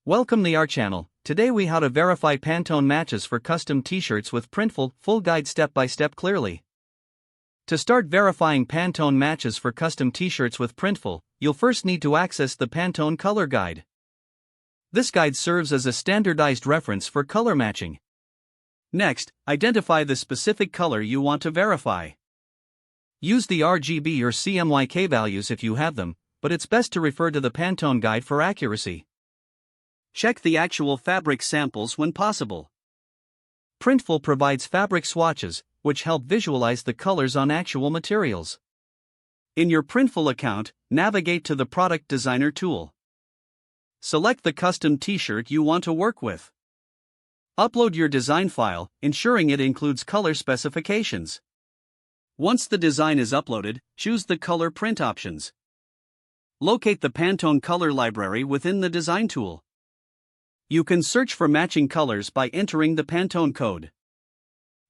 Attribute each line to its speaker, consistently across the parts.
Speaker 1: Welcome to our channel. Today we how to verify Pantone matches for custom t-shirts with Printful, full guide step by step clearly. To start verifying Pantone matches for custom t-shirts with Printful, you'll first need to access the Pantone color guide. This guide serves as a standardized reference for color matching. Next, identify the specific color you want to verify. Use the RGB or CMYK values if you have them, but it's best to refer to the Pantone guide for accuracy. Check the actual fabric samples when possible. Printful provides fabric swatches, which help visualize the colors on actual materials. In your Printful account, navigate to the Product Designer tool. Select the custom t-shirt you want to work with. Upload your design file, ensuring it includes color specifications. Once the design is uploaded, choose the color print options. Locate the Pantone color library within the design tool. You can search for matching colors by entering the Pantone code.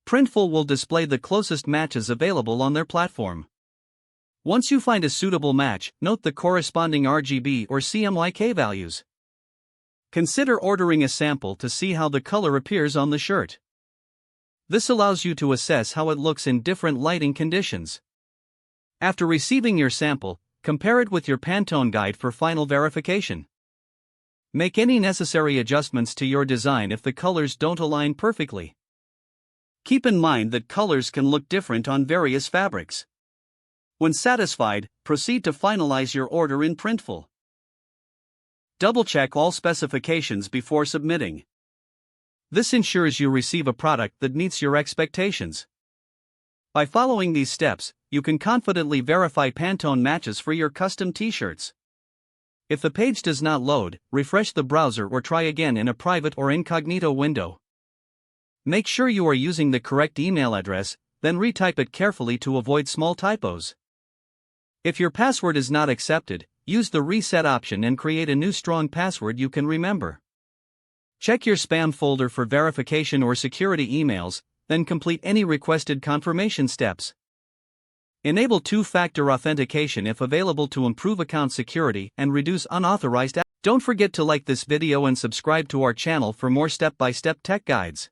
Speaker 1: Printful will display the closest matches available on their platform. Once you find a suitable match, note the corresponding RGB or CMYK values. Consider ordering a sample to see how the color appears on the shirt. This allows you to assess how it looks in different lighting conditions. After receiving your sample, compare it with your Pantone guide for final verification. Make any necessary adjustments to your design if the colors don't align perfectly. Keep in mind that colors can look different on various fabrics. When satisfied, proceed to finalize your order in Printful. Double-check all specifications before submitting. This ensures you receive a product that meets your expectations. By following these steps, you can confidently verify Pantone matches for your custom t-shirts. If the page does not load, refresh the browser or try again in a private or incognito window. Make sure you are using the correct email address, then retype it carefully to avoid small typos. If your password is not accepted, use the reset option and create a new strong password you can remember. Check your spam folder for verification or security emails, then complete any requested confirmation steps. Enable two-factor authentication if available to improve account security and reduce unauthorized access. Don't forget to like this video and subscribe to our channel for more step-by-step tech guides.